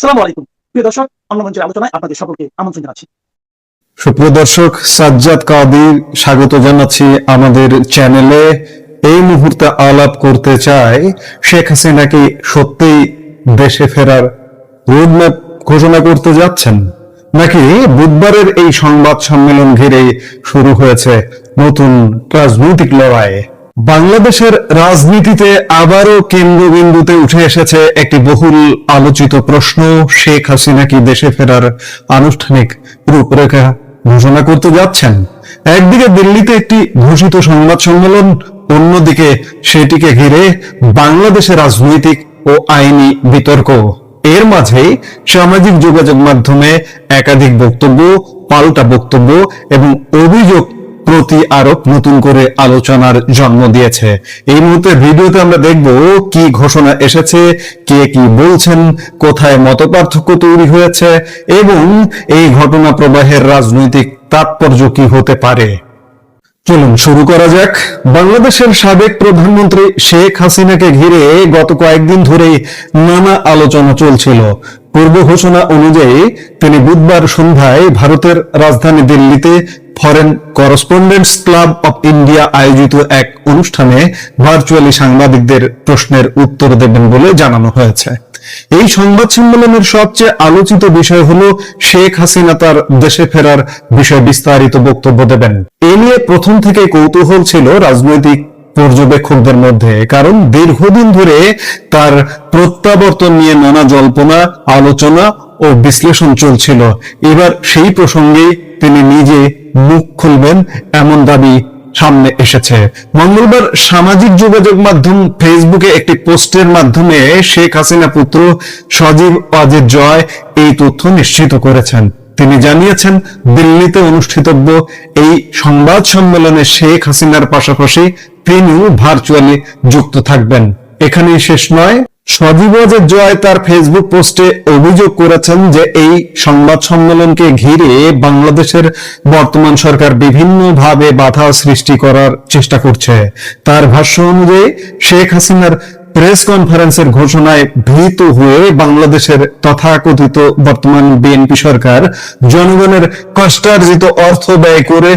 আসসালামু আলাইকুম প্রিয় দর্শক, অন্য মঞ্চের আলোচনায় আপনাদের সকলকে আমন্ত্রণ জানাচ্ছি। সুপ্রিয় দর্শক, সাজ্জাদ কাদির স্বাগত জানাচ্ছি আমাদের চ্যানেলে। এই মুহূর্তে আলাপ করতে চাই, শেখ হাসিনা কি সত্যিই দেশে ফেরার রোডম্যাপ ঘোষণা করতে যাচ্ছেন, নাকি বুধবারের এই সংবাদ সম্মেলন ঘিরে শুরু হয়েছে নতুন রাজনৈতিক লড়াই? বাংলাদেশের রাজনীতিতে আবারও কেন্দ্রবিন্দুতে উঠে এসেছে একটি বহুল আলোচিত প্রশ্ন, শেখ হাসিনা কি দেশে ফেরার আনুষ্ঠানিক রূপরেখা ঘোষণা করতে যাচ্ছেন? একদিকে দিল্লিতে একটি ঘোষিত সংবাদ সম্মেলন, অন্যদিকে সেটিকে ঘিরে বাংলাদেশের রাজনৈতিক ও আইনি বিতর্ক। এর মাঝে সামাজিক যোগাযোগ মাধ্যমে একাধিক বক্তব্য, পাল্টা বক্তব্য এবং অভিযোগ প্রতি আরোপ নতুন করে আলোচনার জন্ম দিয়েছে। এই মুহূর্তে ভিডিওতে আমরা দেখব কি ঘোষণা এসেছে, কে কি বলছেন, কোথায় মতপার্থক্য তৈরি হয়েছে এবং এই ঘটনা প্রবাহের রাজনৈতিক তাৎপর্য কি হতে পারে। চলুন শুরু করা যাক। বাংলাদেশের সাবেক প্রধানমন্ত্রী শেখ হাসিনাকে ঘিরে গত কয়েকদিন ধরেই নানা আলোচনা চলছিল। পূর্ব ঘোষণা অনুযায়ী তিনি বুধবার সন্ধ্যায় ভারতের রাজধানী দিল্লিতে foreign correspondents club of India আয়োজিত এক অনুষ্ঠানে ভার্চুয়ালি সাংবাদিকদের প্রশ্নের উত্তর দেবেন বলে জানানো হয়েছে। এই সংবাদ সম্মেলনের সবচেয়ে আলোচিত বিষয় হলো শেখ হাসিনা তার দেশে ফেরার বিষয়ে বিস্তারিত বক্তব্য দেবেন। এ নিয়ে প্রথম থেকে কৌতূহল ছিল রাজনৈতিক পর্যবেক্ষকদের মধ্যে, কারণ দীর্ঘদিন ধরে তার প্রত্যাবর্তন নিয়ে নানা জল্পনা, আলোচনা ও বিশ্লেষণ চলছিল। এবার সেই প্রসঙ্গে তিনি নিজে মুখ খুলবেন এমন দাবি সামনে এসেছে। মঙ্গলবার সামাজিক যোগাযোগ মাধ্যম ফেসবুকে একটি পোস্টের মাধ্যমে শেখ হাসিনা পুত্র সজীব ওয়াজেদ জয় এই তথ্য নিশ্চিত করেছেন। তিনি জানিয়েছেন, দিল্লিতে অনুষ্ঠিতব্য এই সংবাদ সম্মেলনে শেখ হাসিনার পাশাপাশি তিনিও ভার্চুয়ালি যুক্ত থাকবেন। এখানেই শেষ নয়, সজীব ওয়াজেদ জয় তার ফেসবুক পোস্টে অভিযোগ করেছেন যে এই সংবাদ সম্মেলনকে ঘিরে বাংলাদেশের বর্তমান সরকার বিভিন্নভাবে বাধা সৃষ্টি করার চেষ্টা করছে। তার ভাষ্য অনুযায়ী শেখ হাসিনার প্রেস কনফারেন্সের ঘোষণায় ভীত হয়ে বাংলাদেশের তথাকথিত বর্তমান বিএনপি সরকার জনগণের কষ্টার্জিত অর্থ ব্যয় করে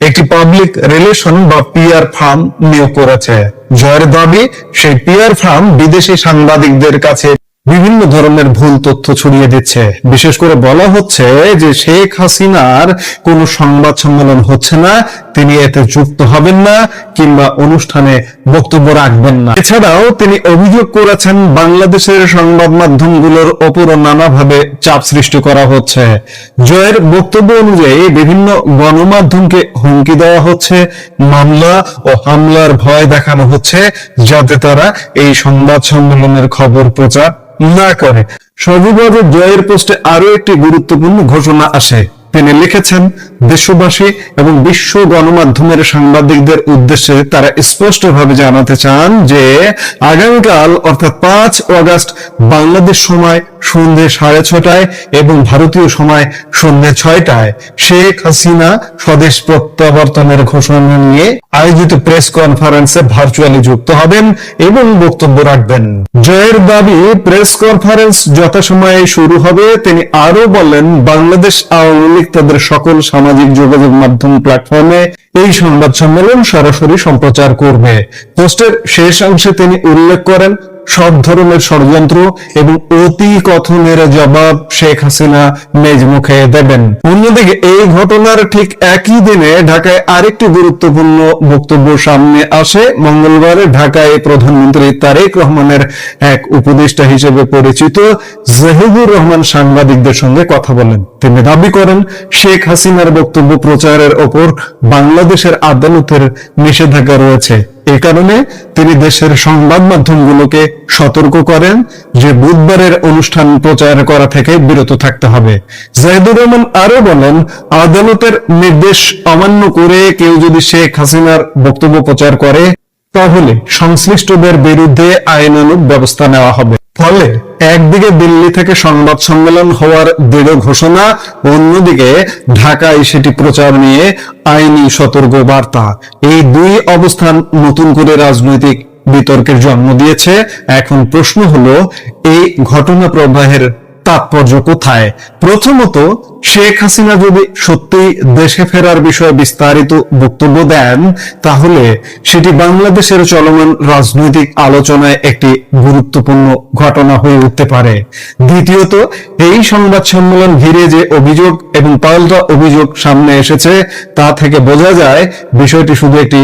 একটি পাবলিক রিলেশন বা পিআর ফার্ম নিয়োগ করেছে। জয়ের দাবি, সেই পিআর ফার্ম বিদেশি সাংবাদিকদের কাছে বিভিন্ন ধরনের ভুল তথ্য ছড়িয়ে দিচ্ছে। বিশেষ করে বলা হচ্ছে যে শেখ হাসিনার কোনো সংবাদ সম্মেলন হচ্ছে না, তিনি এতে যুক্ত হবেন না কিংবা অনুষ্ঠানে বক্তব্য রাখবেন না। এছাড়াও তিনি অভিযোগ করেছেন বাংলাদেশের সংবাদ মাধ্যমগুলোর ওপরও নানাভাবে চাপ সৃষ্টি করা হচ্ছে। জয়ের বক্তব্য অনুযায়ী বিভিন্ন গণমাধ্যমকে হুমকি দেওয়া হচ্ছে, মামলা ও হামলার ভয় দেখানো হচ্ছে, যাতে তারা এই সংবাদ সম্মেলনের খবর প্রচার না করে। সজীব ওয়াজেদ জয়ের পোস্টে আরো একটি গুরুত্বপূর্ণ ঘোষণা আসে। তিনি লিখেছেন, দেশবাসী এবং বিশ্ব গণমাধ্যমের সাংবাদিকদের উদ্দেশ্যে তারা স্পষ্টভাবে জানাতে চান যে আগামীকাল অর্থাৎ 5 আগস্ট বাংলাদেশ সময় সন্ধ্যে 6:30 এবং ভারতীয় সময় সন্ধ্যে 6টায় শেখ হাসিনা স্বদেশ প্রত্যাবর্তনের ঘোষণা নিয়ে আয়োজিত প্রেস কনফারেন্সে ভার্চুয়ালি যুক্ত হবেন এবং বক্তব্য রাখবেন। জয়ের দাবি, প্রেস কনফারেন্স যথাসময়ে শুরু হবে। তিনি আরো বলেন, বাংলাদেশ আওয়ামী লীগ তাদের সকল সামাজিক যোগাযোগ মাধ্যম প্ল্যাটফর্মে এই সংবাদ সম্মেলন সরাসরি সম্প্রচার করবে। পোস্টের শেষ অংশে তিনি উল্লেখ করেন, সব ধরনের ষড়যন্ত্র এবং অতি কথনের জবাব শেখ হাসিনা মেজ মুখে দেবেন। অন্যদিকে এই ঘটনার ঠিক একই দিনে ঢাকায় আরেকটি গুরুত্বপূর্ণ বক্তব্য সামনে আসে। মঙ্গলবার ঢাকায় প্রধানমন্ত্রী তারেক রহমানের এক উপদেষ্টা হিসেবে পরিচিত জাহিদুর রহমান সাংবাদিকদের সঙ্গে কথা বলেন। তিনি দাবি করেন, শেখ হাসিনার বক্তব্য প্রচারের ওপর বাংলাদেশের আদালতের নিষেধাজ্ঞা রয়েছে। এ কারণে তিনি দেশের সংবাদ মাধ্যমগুলোকে সতর্ক করেন যে বুধবারের অনুষ্ঠান প্রচার করা থেকে বিরত থাকতে হবে। জাহিদুর রহমান আরো বলেন, আদালতের নির্দেশ অমান্য করে কেউ যদি শেখ হাসিনার বক্তব্য প্রচার করে তাহলে সংশ্লিষ্টদের বিরুদ্ধে আইনানুগ ব্যবস্থা নেওয়া হবে। ফলে একদিকে দিল্লি থেকে সংবাদ সম্মেলন হওয়ার দৃঢ় ঘোষণা, অন্যদিকে ঢাকায় সেটি প্রচার নিয়ে আইনি সতর্ক বার্তা। এই দুই অবস্থান নতুন করে রাজনৈতিক বিতর্কের জন্ম দিয়েছে। এখন প্রশ্ন হলো, এই ঘটনা প্রবাহের তাৎপর্য কোথায়? প্রথমত, শেখ হাসিনা যদি সত্যি দেশে ফেরার বিষয়ে বিস্তারিত বক্তব্য দেন, তাহলে সেটি বাংলাদেশের চলমান রাজনৈতিক আলোচনায় একটি গুরুত্বপূর্ণ ঘটনা হয়ে উঠতে পারে। দ্বিতীয়ত, এই সংবাদ সম্মেলন ঘিরে যে অভিযোগ এবং পাল্টা অভিযোগ সামনে এসেছে, তা থেকে বোঝা যায় বিষয়টি শুধু একটি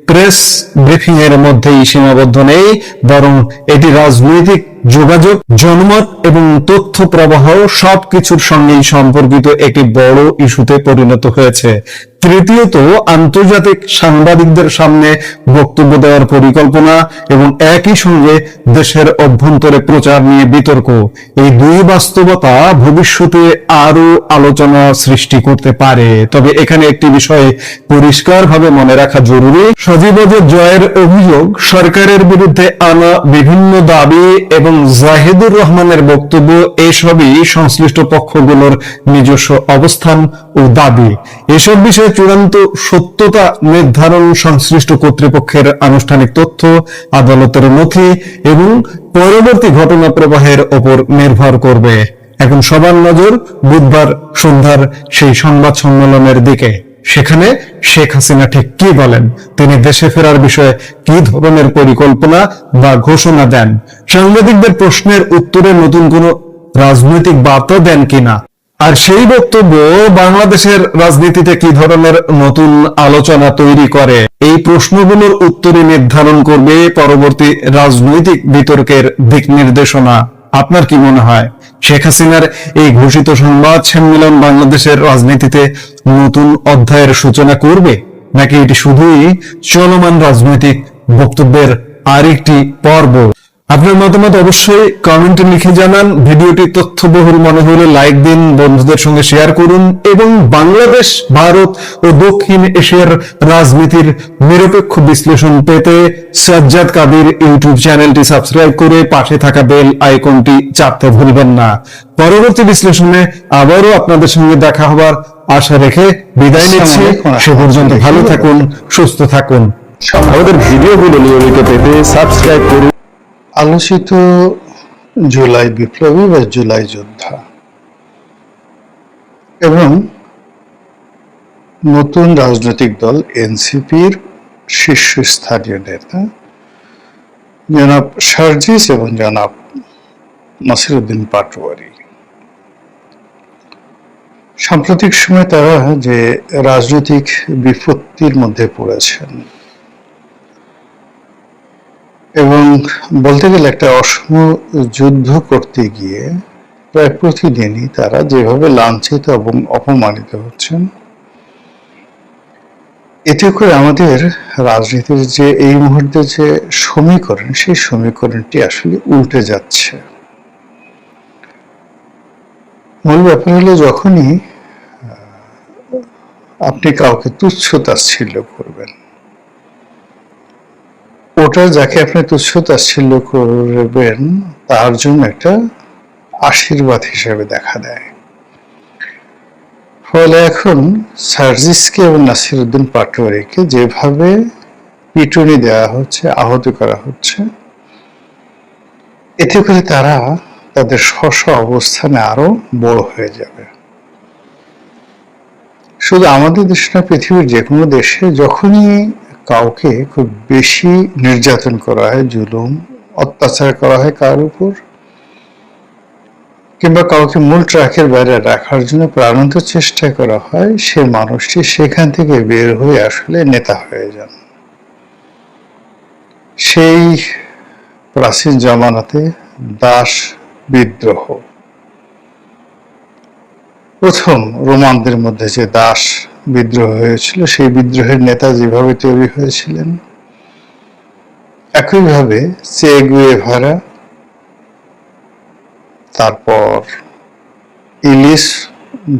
প্রেস ব্রিফিং এর মধ্যেই সীমাবদ্ধ নেই, বরং এটি রাজনৈতিক যোগাযোগ, জনমত এবং তথ্য প্রবাহ সবকিছুর সঙ্গেই সম্পর্কিত একটি বড় ইস্যুতে পরিণত হয়েছে। তৃতীয়ত, আন্তর্জাতিক সাংবাদিকদের সামনে বক্তব্য দেওয়ার পরিকল্পনা এবং একই সঙ্গে দেশের অভ্যন্তরে প্রচার নিয়ে বিতর্ক, এই দুই বাস্তবতা ভবিষ্যতে আরো আলোচনা সৃষ্টি করতে পারে। তবে এখানে একটি বিষয় পরিষ্কারভাবে মনে রাখা জরুরি, সজীবদের জয়ের অভিযোগ, সরকারের বিরুদ্ধে আনা বিভিন্ন দাবি এবং জাহিদুর রহমানের বক্তব্য, এসবই সংশ্লিষ্ট পক্ষগুলোর নিজস্ব অবস্থান ও দাবি। এসব বিষয়ে চূড়ান্ত সত্যতা নির্ধারণ সংশ্লিষ্ট কর্তৃপক্ষের আনুষ্ঠানিক তথ্য, আদালতের নথি এবং পরবর্তী ঘটনা প্রবাহের ওপর নির্ভর করবে। এখন সবার নজর বুধবার সন্ধ্যার সেই সংবাদ সম্মেলনের দিকে। সেখানে শেখ হাসিনা ঠিক কি বলেন, তিনি দেশে ফেরার বিষয়ে কি ধরনের পরিকল্পনা বা ঘোষণা দেন, সাংবাদিকদের প্রশ্নের উত্তরে নতুন কোনো রাজনৈতিক বার্তা দেন কিনা, আর সেই বক্তব্য বাংলাদেশের রাজনীতিতে কি ধরনের নতুন আলোচনা তৈরি করে, এই প্রশ্নগুলোর উত্তরে নির্ধারণ করবে পরবর্তী রাজনৈতিক বিতর্কের দিক নির্দেশনা। আপনার কি মনে হয়, শেখ হাসিনার এই ঘোষিত সংবাদ সম্মেলন বাংলাদেশের রাজনীতিতে নতুন অধ্যায়ের সূচনা করবে, নাকি এটি শুধুই চলমান রাজনৈতিক বক্তব্যের আরেকটি পর্ব? আপনার মতামত অবশ্যই কমেন্টে লিখে জানান। ভিডিওটি তথ্যবহুল মনে হলে লাইক দিন, বন্ধুদের সঙ্গে শেয়ার করুন এবং বাংলাদেশ, ভারত ও দক্ষিণ এশিয়ার রাজনীতির নিরপেক্ষ বিশ্লেষণ পেতে সাজ্জাদ কাদির ইউটিউব চ্যানেলটি সাবস্ক্রাইব করে পাশে থাকা বেল আইকনটি চাপতে ভুলবেন না। পরবর্তী বিশ্লেষণে আবারও আপনাদের সঙ্গে দেখা হবার আশা রেখে বিদায় নিচ্ছি। সে পর্যন্ত ভালো থাকুন, সুস্থ থাকুন। আমাদের ভিডিওগুলো নিয়মিত পেতে সাবস্ক্রাইব করুন। আলোচিত জুলাই বিপ্লবী বা জুলাই যোদ্ধা এবং নতুন রাজনৈতিক দল এনসিপির শীর্ষস্থানীয় নেতা জনাব সার্জিস এবং জনাব নাসিরউদ্দিন পাটোয়ারি সাম্প্রতিক সময়ে তারা যে রাজনৈতিক বিপত্তির মধ্যে পড়েছেন এবং বলতে গেলে একটা অসম যুদ্ধ করতে গিয়ে প্রায় প্রতিদিনই তারা যেভাবে লাঞ্ছিত এবং অপমানিত হচ্ছেন, এতে করে আমাদের রাজনীতির যে এই মুহূর্তে যে সমীকরণ, সেই সমীকরণটি আসলে উল্টে যাচ্ছে। মূল ব্যাপার হলো, যখনই আপনি কাউকে তুচ্ছ তাচ্ছিল্য করবেন, ওটা যাকে আপনি তুচ্ছ তাচ্ছিল্য করবেন তার জন্য একটা আশীর্বাদ হিসেবে দেখা দেয়। ফলে এখন সার্জিসকে এবং নাসিরউদ্দিন পাটোয়ারিকে যেভাবে পিটুনি দেওয়া হচ্ছে, আহত করা হচ্ছে, এতে করে তারা তাদের স্ব অবস্থানে আরো বড় হয়ে যাবে। শুধু আমাদের দেশ না, পৃথিবীর যে কোনো দেশে যখনই কাউকে খুব বেশি নির্যাতন করা হয়, জুলুম অত্যাচার করা হয় কার উপর, কিংবা কাউকে মূল ট্র্যাকের বাইরে রাখার জন্য প্রাণান্ত চেষ্টা করা হয়, সে মানুষটি সেখান থেকে বের হয়ে আসলে নেতা হয়ে যান। সেই প্রাচীন জামানাতে দাস বিদ্রোহ, প্রথম রোমানদের মধ্যে যে দাস বিদ্রোহ হয়েছিল, সেই বিদ্রোহের নেতা যেভাবে তৈরি হয়েছিলেন, একইভাবে চে গুয়েভারা, তারপর Ellis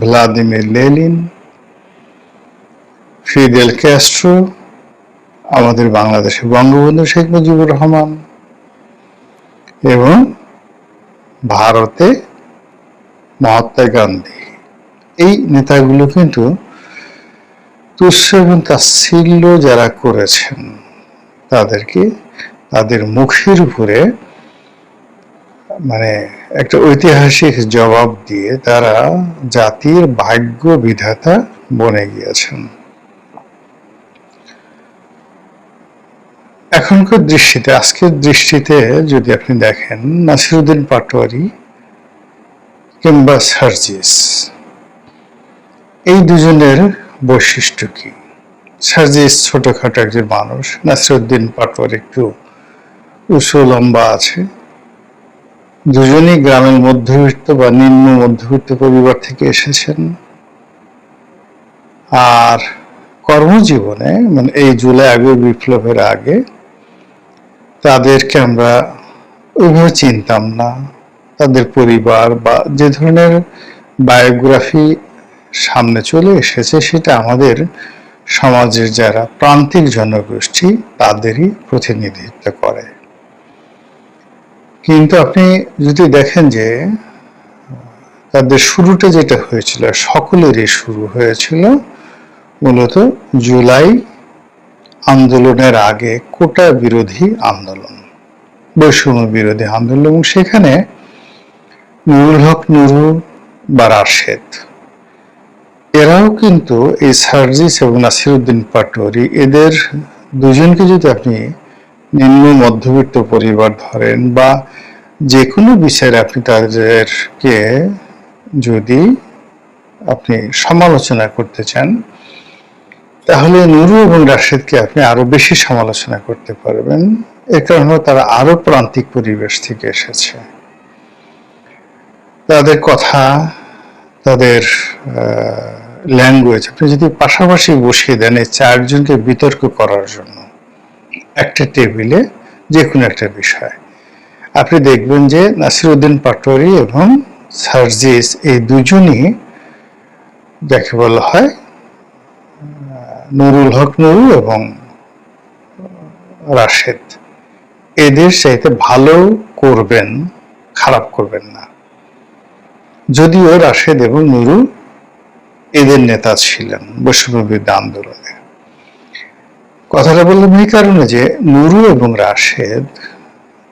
Vladimir Lenin, Fidel Castro, আমাদের বাংলাদেশে বঙ্গবন্ধু শেখ মুজিবুর রহমান এবং ভারতে মহাত্মা গান্ধী, এই নেতাগুলো কিন্তু তুচ্ছ এবং তাচ্ছিল্য যারা করেছেন তাদেরকে তাদের মুখের উপরে মানে একটা ঐতিহাসিক জবাব দিয়ে তারা জাতির ভাগ্য বিধাতা বনে গিয়েছেন। এখনকার দৃষ্টিতে, আজকের দৃষ্টিতে যদি আপনি দেখেন, নাসিরুদ্দিন পাটোয়ারি কিংবা সার্জিস, এই দুজনের বৈশিষ্ট্য কি? সার্জিস ছোটখাটো একজন মানুষ, নাসিরুদ্দিন পাটোয়ারি একটু উঁচু লম্বা আছে। দুজনই গ্রামের মধ্যবিত্ত বা নিম্ন মধ্যবিত্ত পরিবার থেকে এসেছেন। আর কর্মজীবনে, মানে এই জুলাই আগস্ট বিপ্লবের আগে তাদেরকে আমরা ওইভাবে চিনতাম না। তাদের পরিবার বা যে ধরনের বায়োগ্রাফি সামনে চলে এসেছে সেটা আমাদের সমাজের যারা প্রান্তিক জনগোষ্ঠী তাদেরই প্রতিনিধিত্ব করে। কিন্তু আপনি যদি দেখেন যে তাদের শুরুটা যেটা হয়েছিল, সকলেরই শুরু হয়েছিল মূলত জুলাই আন্দোলনের আগে কোটা বিরোধী আন্দোলন, বৈষম্য বিরোধী আন্দোলন। এবং সেখানে নুরুল হক নুরু বা রাশেদ, এরাও কিন্তু এই সার্জিস এবং নাসিরুদ্দিন পাটোয়ারি, এদের দুজনকে যদি আপনি নিম্ন মধ্যবিত্ত পরিবার ধরেন বা যে কোনো বিষয়ে আপনি তাদেরকে যদি আপনি সমালোচনা করতে চান, তাহলে নুরু এবং রাশেদকে আপনি আরো বেশি সমালোচনা করতে পারবেন। এর কারণ হলো তারা আরো প্রান্তিক পরিবেশ থেকে এসেছে। তাদের কথা, তাদের ল্যাঙ্গুয়েজ আপনি যদি পাশাপাশি বসিয়ে দেন এই চারজনকে বিতর্ক করার জন্য একটা টেবিলে যে কোনো একটা বিষয়, আপনি দেখবেন যে নাসিরুদ্দিন পাটোয়ারি এবং সার্জিস এই দুজনই যাকে বলা হয় নুরুল হক নুরু এবং রাশেদ, এদের চাইতে ভালো করবেন, খারাপ করবেন না। যদিও রাশেদ এবং নুরু এদের নেতা ছিলেন বৈষম্যবিরোধী আন্দোলনে। কথাটা বললাম এই কারণে যে নুরু এবং রাশেদ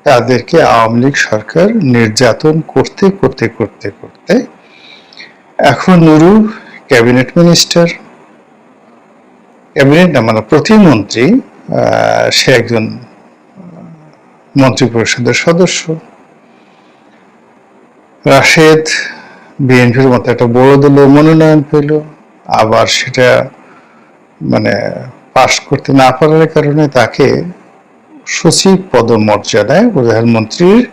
তাদেরকে আওয়ামী লীগ সরকার নির্যাতন করতে করতে করতে করতে এখন নুরু ক্যাবিনেট মিনিস্টার, ক্যাবিনেট না মানে প্রতিমন্ত্রী, সে একজন মন্ত্রিপরিষদের সদস্য। রাশেদ বিএনপির মতো একটা বড় দলের মনোনয়ন পেল, আবার সেটা মানে পাশ করতে না পারার কারণে তাকে সচিব পদমর্যাদায় প্রধানমন্ত্রীর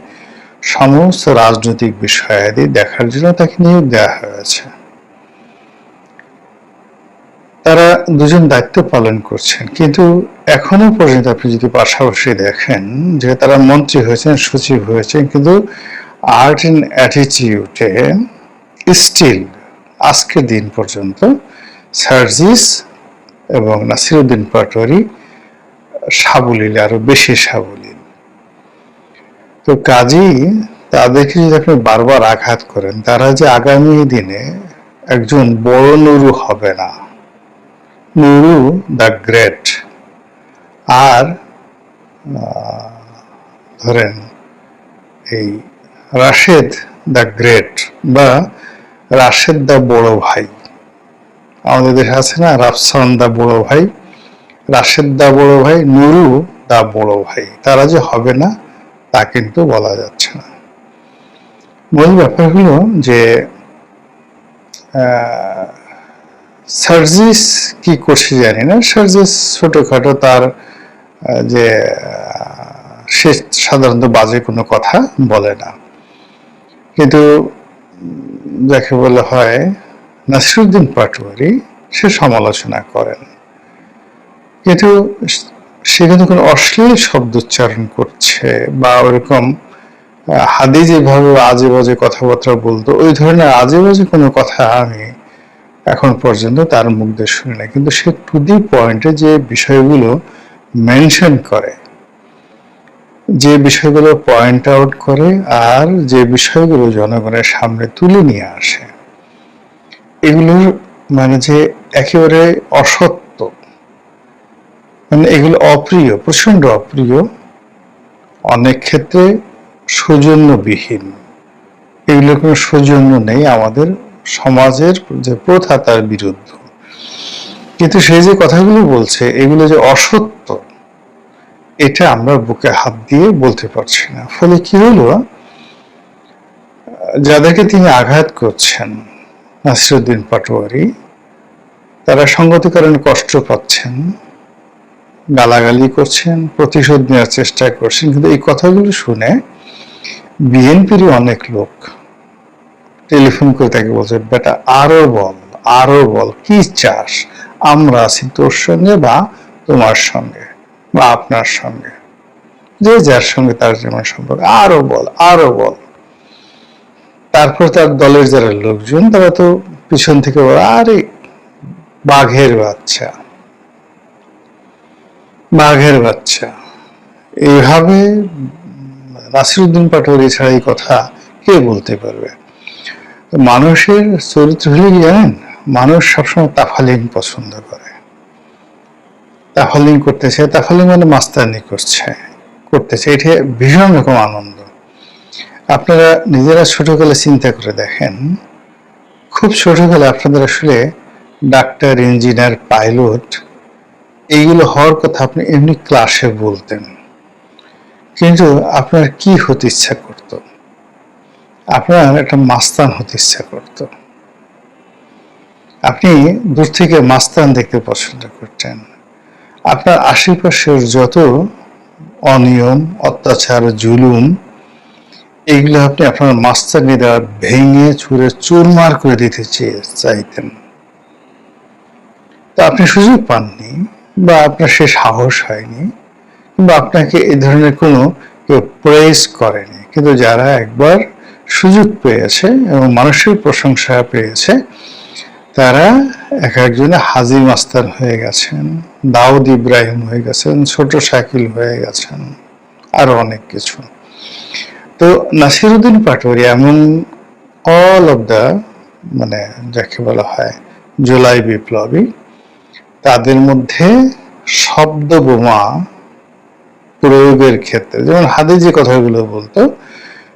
সমস্ত রাজনৈতিক বিষয়াদি দেখার জন্য তাকে নিয়োগ দেওয়া হয়েছে। তারা দুজন দায়িত্ব পালন করছেন, কিন্তু এখনো পর্যন্ত আপনি যদি পাশাপাশি দেখেন যে তারা মন্ত্রী হয়েছেন, সচিব হয়েছেন, কিন্তু আর্ট অ্যান্ড অ্যাটিটিউডে স্টিল আজকের দিন পর্যন্ত সার্জিস এবং নাসিরুদ্দিন পাটোয়ারি সাবলীল, আরো বেশি সাবলীল। তো কাজেই তাদেরকে যদি আপনি বারবার আঘাত করেন, তারা যে আগামী দিনে একজন বড় নুরু হবে না, নুরু দ্য গ্রেট, আর ধরেন এই রাশেদ দ্য গ্রেট বা রাশেদ দ্য বড় ভাই, আমাদের দেশে আছে না রাফসান দ্য বড় ভাই, রাশেদ দা বড় ভাই, নুরু দা বড় ভাই, তারা যে হবে না তা কিন্তু বলা যাচ্ছে না। মূল ব্যাপার হলো যে সার্জিস কি করছে জানি না। সার্জিস ছোটখাটো তার যে সে সাধারণত বাজে কোনো কথা বলে না, কিন্তু যাকে বলা হয় নাসিরুদ্দিন পাটোয়ারি, সে সমালোচনা করেন, কিন্তু সে কিন্তু কোনো অশ্লীল শব্দ উচ্চারণ করছে বা ওরকম হাদি যেভাবে আজে বাজে কথাবার্তা বলতো, ওই ধরনের আজে বাজে কোনো কথা আমি এখন পর্যন্ত তার মুখ দিয়ে শুনি না। কিন্তু সে টু দি পয়েন্টে যে বিষয়গুলো মেনশন করে, যে বিষয়গুলো পয়েন্ট আউট করে, আর যে বিষয়গুলো জনগণের সামনে তুলে নিয়ে আসে, এগুলোর মানে যে একেবারে অসত্য, মানে এগুলো অপ্রিয়, প্রচন্ড অপ্রিয়, অনেক ক্ষেত্রে সৌজন্যবিহীন, এগুলো কোনো সৌজন্য নেই, আমাদের সমাজের যে প্রথা তার বিরুদ্ধ। কিন্তু সেই যে কথাগুলো বলছে এগুলো যে অসত্য, এটা আমরা বুকে হাত দিয়ে বলতে পারছি না। ফলে কি হলো, যাদেরকে তিনি আঘাত করছেন নাসিরউদ্দিন পাটোয়ারি, তারা সঙ্গতি কারণে কষ্ট পাচ্ছেন, গালাগালি করছেন, প্রতিশোধ নেওয়ার চেষ্টা করছেন। কিন্তু এই কথাগুলো শুনে বিএনপির অনেক লোক টেলিফোন করে তাকে বলছে, বেটা আরো বল, আরো বল, কি চাস, আমরা আছি তোর সঙ্গে বা তোমার সঙ্গে বা আপনার সঙ্গে, যে যার সঙ্গে তার যেমন সম্পর্ক, আরো বল, আরো বল। তারপর তার দলের যারা লোকজন তারা তো পিছন থেকে বলে, আরে বাঘের বাচ্চা, বাঘের বাচ্চা। এইভাবে নাসিরউদ্দিন পাটোয়ারি ছাড়া এই কথা কে বলতে পারবে? মানুষের চরিত্র হলে কি জানেন, মানুষ সবসময় তাফালিং পছন্দ করে, তাফালিং করতে চায়। তাফালিং মানে মাস্তানি করতেছে, এটা ভীষণ রকম আনন্দ। আপনারা নিজেরা ছোটকালে চিন্তা করে দেখেন, খুব ছোটকালে আপনাদের আসলে ডাক্তার, ইঞ্জিনিয়ার, পাইলট এইগুলো হওয়ার কথা আপনি এমনি ক্লাসে বলতেন, কিন্তু আপনার কি হতে ইচ্ছা করত? আপনার একটা মাস্তান হতে ইচ্ছা করত। আপনি দূর থেকে মাস্তান দেখতে পছন্দ করতেন। আপনার আশেপাশের যত অনিয়ম, অত্যাচার, জুলুম, এইগুলো আপনি আপনার মাস্তানি দ্বারা ভেঙে চুরে চুরমার করে দিতে চাইতেন। তা আপনি সুযোগ পাননি, বা আপনার সে সাহস হয়নি, বা আপনাকে এই ধরনের কোনো কেউ প্রেস করেনি। কিন্তু যারা একবার সুযোগ পেয়েছে এবং মানুষের প্রশংসা পেয়েছে, তারা এক একজনে হাজী মাস্তান হয়ে গেছেন, দাউদ ইব্রাহিম হয়ে গেছেন, ছোট শাকিল হয়ে গেছেন, আরো অনেক কিছু। তো নাসিরউদ্দিন পাটোয়ারি এমন অল অফ দ্য, মানে যাকে বলা হয় জুলাই বিপ্লবী, তাদের মধ্যে শব্দ বোমা প্রয়োগের ক্ষেত্রে, যেমন হাদি যে কথাগুলো বলতো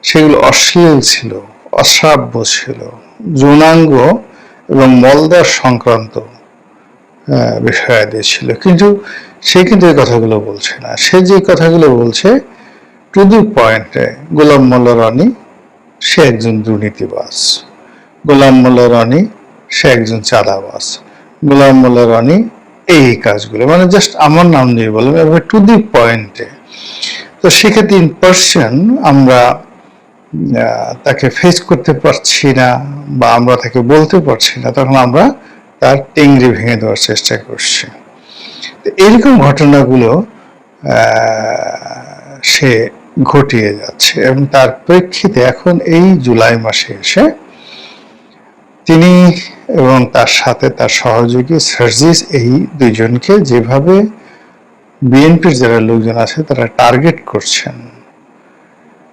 সেগুলো অশ্লীল ছিল, অশ্রাব্য ছিল, যৌনাঙ্গ এবং মলদার সংক্রান্ত বিষয়াদি ছিল। কিন্তু সে কিন্তু এই কথাগুলো বলছে না। সে যে কথাগুলো বলছে টু দি পয়েন্টে, গোলাম মোল্লা রনি সে একজন দুর্নীতিবাজ, গোলাম মোল্লা রনি সে একজন চাঁদাবাজ, গোলাম মোল্লা রনি এই কাজগুলো, মানে জাস্ট আমার নাম নিয়ে বললাম, এবার টু দি পয়েন্টে। তো সেক্ষেত্রে ইন পার্সন আমরা তাকে ফেস করতে পারছি না, বা আমরা তাকে বলতে পারছি না, তখন আমরা তার টেংরি ভেঙে দেওয়ার চেষ্টা করছি। এরকম ঘটনাগুলো সে ঘটিয়ে যাচ্ছে, এবং তার প্রেক্ষিতে এখন এই জুলাই মাসে এসে তিনি এবং তার সাথে তার সহযোগী সার্জিস, এই দুইজনকে যেভাবে বিএনপির যারা লোকজন আছে তারা টার্গেট করছেন,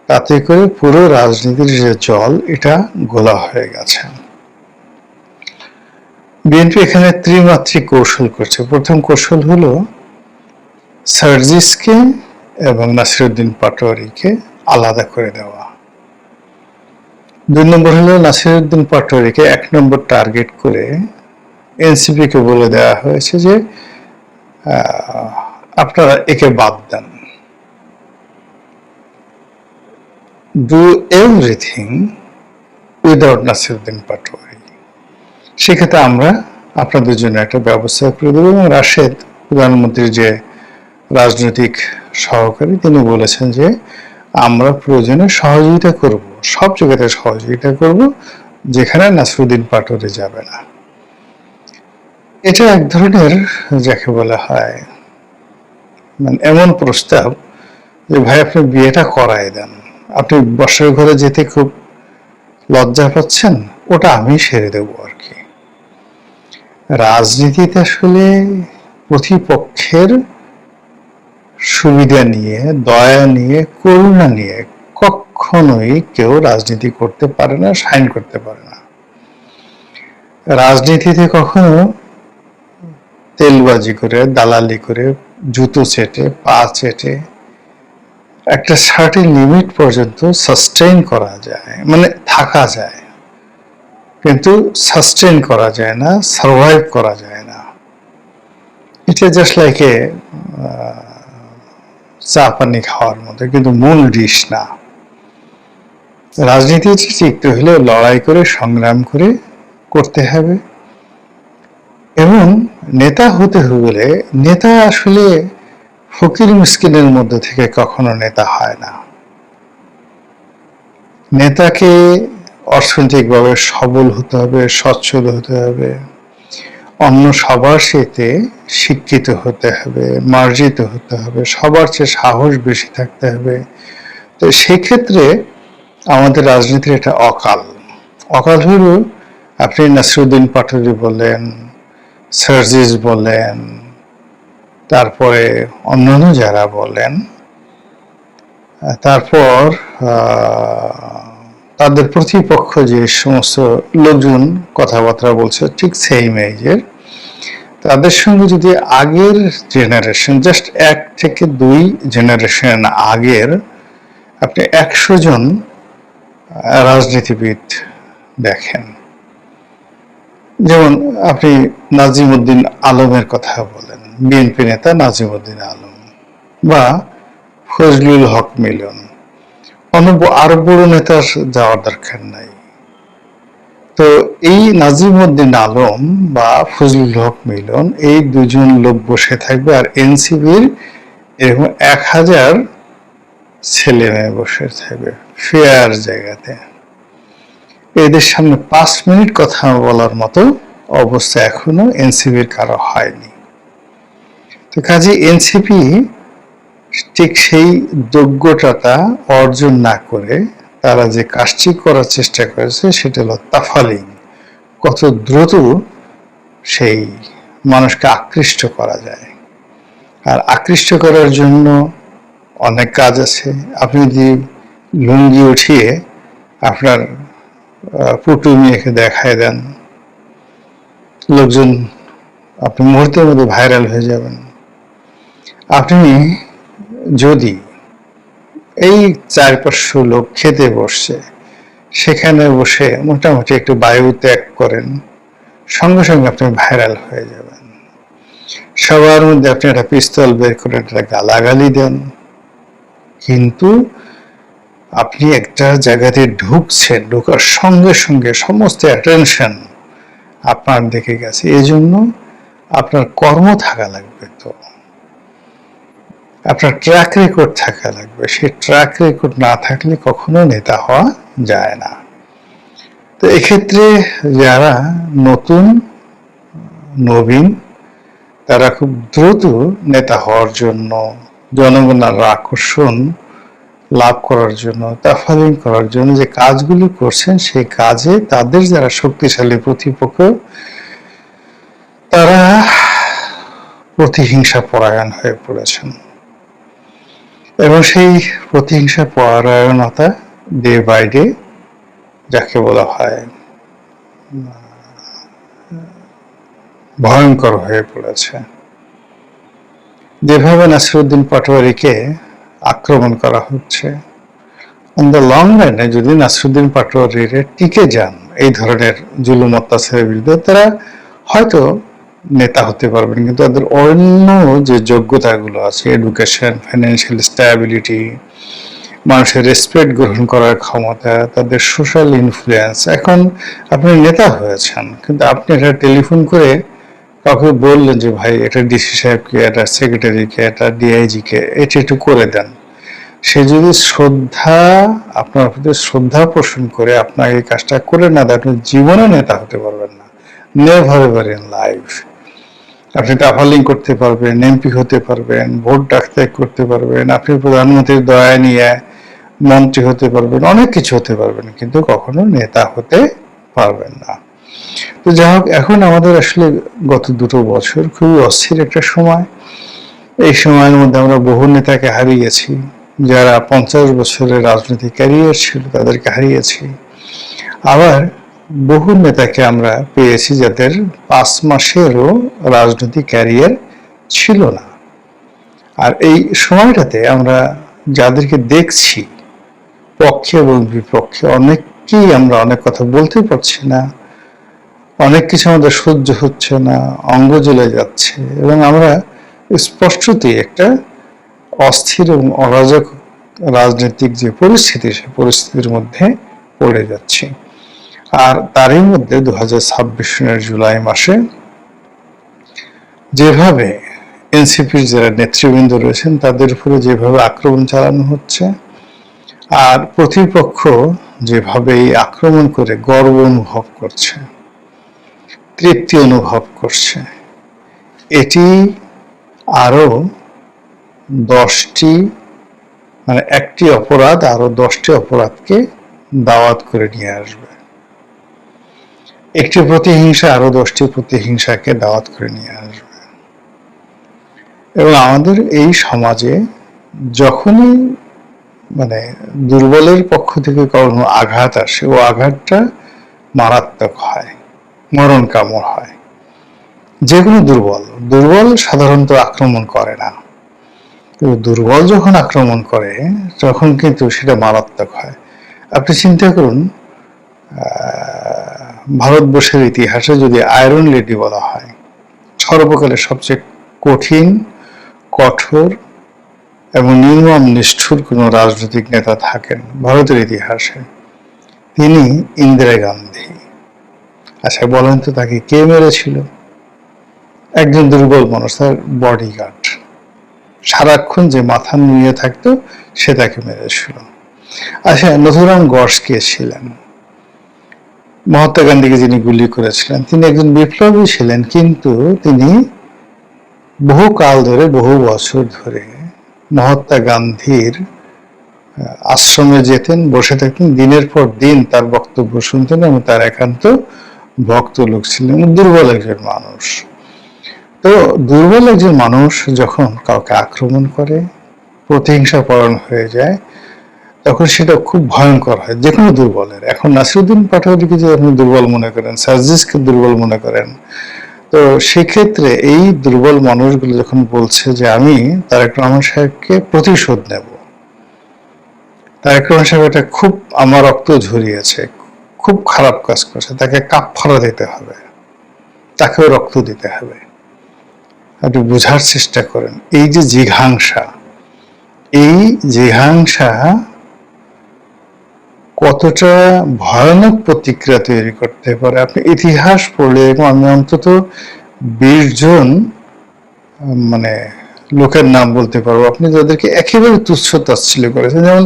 তাতে করে পুরো রাজনীতির যে জল এটা গোলা হয়ে গেছে। বিএনপি এখানে ত্রিমাত্রিক কৌশল করছে। প্রথম কৌশল হলো সার্জিসকে এবং নাসিরউদ্দিন পাটোয়ারিকে আলাদা করে দেওয়া। 2 নম্বর হলো নাসিরউদ্দিন পাটোয়ারিকে 1 নম্বর টার্গেট করে এনসিপিকে বলে দেওয়া হয়েছে যে আপনারা একে বাদ দেন, do everything without Nasiruddin Patwari. সেক্ষেত্রে আমরা আপনাদের জন্য একটা ব্যবস্থা করে দেবো। এবং রাশেদ, প্রধানমন্ত্রীর যে রাজনৈতিক সহকারী, তিনি বলেছেন যে আমরা প্রয়োজনে সহযোগিতা করব, সব জায়গাতে সহযোগিতা করব, যেখানে নাসিরউদ্দিন পাটোয়ারি যাবে না। এটা এক ধরনের যাকে বলা হয় মানে এমন প্রস্তাব যে ভাই আপনি বিয়েটা করায় দেন, আপনি বসার ঘরে যেতে খুব লজ্জা পাচ্ছেন, ওটা আমি সেরে দেবো আর কি। রাজনীতিতে আসলে প্রতিপক্ষের সুবিধা নিয়ে, দয়া নিয়ে, করুণা নিয়ে কখনোই কেউ রাজনীতি করতে পারে না, সাইন করতে পারে না। রাজনীতিতে কখনো তেলবাজি করে, দালালি করে, জুতো চেটে, পা চেটে একটা সার্টেন লিমিট পর্যন্ত সাস্টেইন করা যায়, মানে থাকা যায়, কিন্তু সাস্টেইন করা যায় না, সার্ভাইভ করা যায় না। এটা জাস্ট লাইক এ চা পানি খাওয়ার মতো, কিন্তু মূল ডিশ না। রাজনীতিতে টিকতে হলে লড়াই করে, সংগ্রাম করে করতে হবে। এবং নেতা হতে হলে, নেতা আসলে ফকির মিসকিনের মধ্যে থেকে কখনো নেতা হয় না। নেতাকে অর্থনৈতিকভাবে সবল হতে হবে, সচ্ছল হতে হবে, অন্য সবার সাথে শিক্ষিত হতে হবে, মার্জিত হতে হবে, সবার চেয়ে সাহস বেশি থাকতে হবে। তো সেক্ষেত্রে আমাদের রাজনীতির এটা অকাল। অকাল হল আপনি নাসিরুদ্দিন পাটোয়ারি বলেন, সার্জিস বলেন, তারপরে অন্যান্য যারা বলেন, তারপর তাদের প্রতিপক্ষ যে সমস্ত লোকজন কথাবার্তা বলছে ঠিক সেম এজের, তাদের সঙ্গে যদি আগের জেনারেশন, জাস্ট 1 থেকে 2 জেনারেশন আগের আপনি 100 জন রাজনীতিবিদ দেখেন, যেমন আপনি নাজিম উদ্দিন আলমের কথা বলেন, বিএনপি নেতা নাজিম উদ্দিন আলম, বা ফজলুল হক মিলন, আরো বড় নেতার যাওয়ার দরকার নাই। তো এই নাজিম উদ্দিন আলম বা ফজলুল হক মিলন, এই দুজন লোক বসে থাকবে, আর এনসিপির এরকম 1000 ছেলে মেয়ে বসে থাকবে ফেয়ার জায়গাতে। এদের সামনে 5 মিনিট কথা বলার মতো অবস্থা এখনো এনসিপির কারো হয়নি। তো কাজে এনসিপি ঠিক সেই যোগ্যতা অর্জন না করে তারা যে কাজটি করার চেষ্টা করেছে সেটা হলো তাফালিং, কত দ্রুত সেই মানুষকে আকৃষ্ট করা যায়। আর আকৃষ্ট করার জন্য অনেক কাজ আছে। আপনি যদি লুঙ্গি উঠিয়ে আপনার পুটু মেয়েকে দেখায় দেন, লোকজন, আপনি মুহূর্তের মধ্যে ভাইরাল হয়ে যাবেন। আপনি যদি এই 4-500 লোক খেতে বসছে, সেখানে বসে মোটামুটি একটু বায়ু ত্যাগ করেন, সঙ্গে সঙ্গে আপনি ভাইরাল হয়ে যাবেন। সবার মধ্যে আপনি একটা পিস্তল বের করে একটা গালাগালি দেন, কিন্তু আপনি একটা জায়গাতে ঢুকছেন, ঢোকার সঙ্গে সঙ্গে সমস্ত অ্যাটেনশন আপনার দিকে গেছে। এই জন্য আপনার কর্ম থাকা লাগবে, তো আপনার ট্র্যাক রেকর্ড থাকা লাগবে। সেই ট্র্যাক রেকর্ড না থাকলে কখনো নেতা হওয়া যায় না। তো এক্ষেত্রে যারা নতুন নবীন, তারা খুব দ্রুত নেতা হওয়ার জন্য, জনগণের আকর্ষণ লাভ করার জন্য, তাফালিং করার জন্য যে কাজগুলি করছেন, সেই কাজে তাদের যারা শক্তিশালী প্রতিপক্ষ, তারা প্রতিহিংসা পরায়ণ হয়ে পড়েছেন। এবং সেই প্রতিহিংসা পরায়ণতা ডে বাই ডে, যাকে বলা হয় ভয়ঙ্কর হয়ে পড়েছে। যেভাবে নাসিরুদ্দিন পাটোয়ারিকে আক্রমণ করা হচ্ছে, অন দ্য লং রানে যদি নাসিরুদ্দিন পাটোয়ারিরা টিকে যান এই ধরনের জুলুম অত্যাচারের বিরুদ্ধে, তারা হয়তো নেতা হতে পারবেন, কিন্তু তাদের অন্য যে যোগ্যতাগুলো আছে, এডুকেশন, ফাইন্যান্সিয়াল স্ট্যাবিলিটি, মানুষের রেসপেক্ট গ্রহণ করার ক্ষমতা, তাদের সোশ্যাল ইনফ্লুয়েন্স। এখন আপনি নেতা হয়েছেন, কিন্তু আপনি এটা টেলিফোন করে কাউকে বললেন যে ভাই এটা ডিসি সাহেবকে, এটা সেক্রেটারিকে, এটা ডিআইজিকে এটা একটু করে দেন, সে যদি আপনার প্রতি শ্রদ্ধা পোষণ করে আপনাকে এই কাজটা করে না দেয়, আপনি জীবনে নেতা হতে পারবেন না। Never ever in life. আপনি টাফালিং করতে পারবেন, এমপি হতে পারবেন, ভোট ডাকতে করতে পারবেন, আপনি প্রধানমন্ত্রীর দয়া নিয়ে মন্ত্রী হতে পারবেন, অনেক কিছু হতে পারবেন, কিন্তু কখনো নেতা হতে পারবেন না। তো যাই হোক, এখন আমাদের আসলে গত 2 বছর খুবই অস্থির একটা সময়। এই সময়ের মধ্যে আমরা বহু নেতাকে হারিয়েছি, যারা 50 বছরের রাজনৈতিক ক্যারিয়ার ছিল তাদেরকে হারিয়েছি। আবার বহু নেতাকে আমরা পেয়েছি যাদের 5 মাসেরও রাজনৈতিক ক্যারিয়ার ছিল না। আর এই সময়টাতে আমরা যাদেরকে দেখছি পক্ষে এবং বিপক্ষে, অনেককেই আমরা অনেক কথা বলতে পারছি না, অনেক কিছু আমাদের সহ্য হচ্ছে না, অঙ্গ জ্বলে যাচ্ছে, এবং আমরা স্পষ্টতই একটা অস্থির এবং অরাজক রাজনৈতিক যে পরিস্থিতি, সেই পরিস্থিতির মধ্যে পড়ে যাচ্ছি। আর তারই মধ্যে 2026 সনের জুলাই মাসে যেভাবে এনসিপির যারা নেতৃবৃন্দ রয়েছেন তাদের উপরে যেভাবে আক্রমণ চালানো হচ্ছে, আর প্রতিপক্ষ যেভাবে এই আক্রমণ করে গর্ব অনুভব করছে, তৃপ্তি অনুভব করছে, এটি আরো 10টি মানে একটি অপরাধ আরো 10টি অপরাধকে দাওয়াত করে নিয়ে আসবে। একটি প্রতিহিংসা আরো 10টি প্রতিহিংসাকে দাওয়াত করে নিয়ে আসবে। এবং আমাদের এই সমাজে যখনই মানে দুর্বলের পক্ষ থেকে কোনো আঘাত আসে, ও আঘাতটা মারাত্মক হয়, মরণ কামড় হয়। যে কোনো দুর্বল সাধারণত আক্রমণ করে না, কিন্তু দুর্বল যখন আক্রমণ করে তখন কিন্তু সেটা মারাত্মক হয়। আপনি চিন্তা করুন, ভারতবর্ষের ইতিহাসে যদি আয়রন লেডি বলা হয়, সর্বকালের সবচেয়ে কঠিন, কঠোর এবং নির্মম নিষ্ঠুর কোন রাজনৈতিক নেতা থাকেন ভারতের ইতিহাসে, তিনি ইন্দিরা গান্ধী। আচ্ছা বলেন তো, তাকে কে মেরেছিল? একজন দুর্বল মানুষ, তার বডিগার্ড, সারাক্ষণ যে মাথা নুয়ে থাকতো, সে তাকে মেরেছিল। আচ্ছা, নথুরাম গডস কে ছিলেন? মহাত্মা গান্ধীকে যিনি গুলি করেছিলেন, তিনি একজন বিপ্লবী ছিলেন, কিন্তু তিনি বহু কাল ধরে, বহু বছর ধরে মহাত্মা গান্ধীর আশ্রমে যেতেন, বসে থাকতেন, দিনের পর দিন তার বক্তব্য শুনতেন, এবং তার একান্ত ভক্ত লোক ছিলেন। দুর্বল একজন মানুষ। তো দুর্বল একজন মানুষ যখন কাউকে আক্রমণ করে, প্রতিহিংসা পরায়ণ হয়ে যায়, তখন সেটা খুব ভয়ঙ্কর হয় যে কোনো দুর্বলের। এখন নাসিরুদ্দিন পাটোয়ারিকে যে আপনি দুর্বল মনে করেন, সার্জিসকে দুর্বল মনে করেন, তো সেক্ষেত্রে এই দুর্বল মানুষগুলো যখন বলছে যে আমি তারেক রহমান সাহেবকে প্রতিশোধ নেব, তারেক রহমান সাহেব এটা খুব আমার রক্ত ঝরিয়েছে, খুব খারাপ কাজ করছে, তাকে কাফফারা দিতে হবে, তাকেও রক্ত দিতে হবে। আপনি বোঝার চেষ্টা করেন, এই যে জিঘাংসা, এই জিঘাংসা কতটা ভয়ানক প্রতিক্রিয়া তৈরি করতে পারে। আপনি ইতিহাস পড়লে, এবং আমি অন্তত 20 জন মানে লোকের নাম বলতে পারবো আপনি যাদেরকে একেবারে তুচ্ছ তাচ্ছিল্য করেছেন। যেমন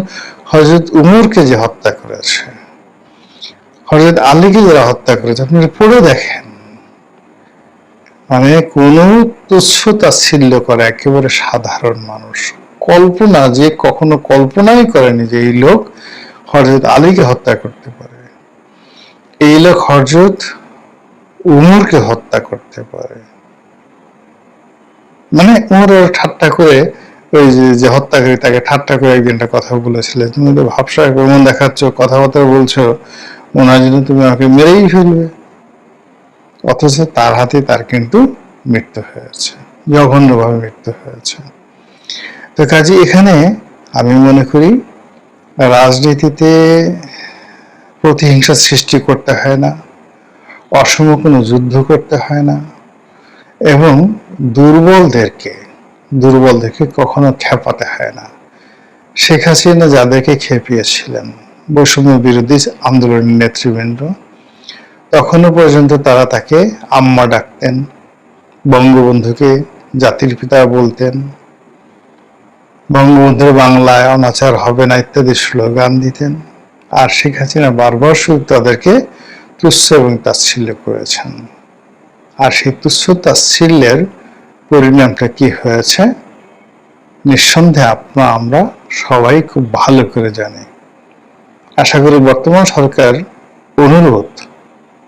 হযরত উমরকে যে হত্যা করেছে, হযরত আলীকে যারা হত্যা করেছে, আপনি পড়ে দেখেন, মানে কোন তুচ্ছ তাচ্ছিল্য করে একেবারে সাধারণ মানুষ, কল্পনা যে কখনো কল্পনাই করেনি যে এই লোক হযরত আলীকে হত্যা করতে পারে, এই লোক হযরত উমরকে হত্যা করতে পারে। মানে উমরের ঠাট্টা করে, ওই যে হত্যাকারী তাকে ঠাট্টা করে একদিন একটা কথা বলেছিলেন, তুমি তো ভাবসা কেমন দেখাচ্ছ, কথাবার্তা বলছো, মনে হয় যেন তুমি আমাকে মেরেই ফেলবে। অথচ তার হাতে তার কিন্তু মৃত্যু হয়েছে, জঘন্যভাবে মৃত্যু হয়েছে। তো কাজে এখানে আমি মনে করি রাজনীতিতে প্রতিহিংসা সৃষ্টি করতে হয় না, অসম কোনো যুদ্ধ করতে হয় না, এবং দুর্বলদেরকে কখনো খেপাতে হয় না। শেখ হাসিনা যাদেরকে খেপিয়েছিলেন, বৈষম্য বিরোধী আন্দোলনের নেতৃবৃন্দ, তখনও পর্যন্ত তারা তাকে আম্মা ডাকতেন, বঙ্গবন্ধুকে জাতির পিতা বলতেন, বঙ্গবন্ধুর বাংলায় অনাচার হবে না ইত্যাদি স্লোগান দিতেন। আর শেখ হাসিনা বারবার শুধু তাদেরকে তুচ্ছ এবং তাচ্ছিল্য করেছেন। আর সেই তুচ্ছ তাচ্ছিল্যের পরিণামটা কি হয়েছে, নিঃসন্দেহে আমরা সবাই খুব ভালো করে জানি। আশা করি বর্তমান সরকার অনুরোধ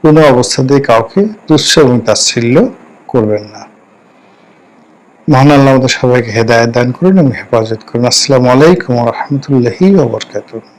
কোনো অবস্থাতেই কাউকে তুচ্ছ এবং তাচ্ছিল্য করবেন না। মহান আল্লাহ আমাদের সবাইকে হেদায়েত দান করুন এবং হেফাজত করুন। আসসালামু আলাইকুম ওয়া রাহমাতুল্লাহি ওয়া বারাকাতুহু।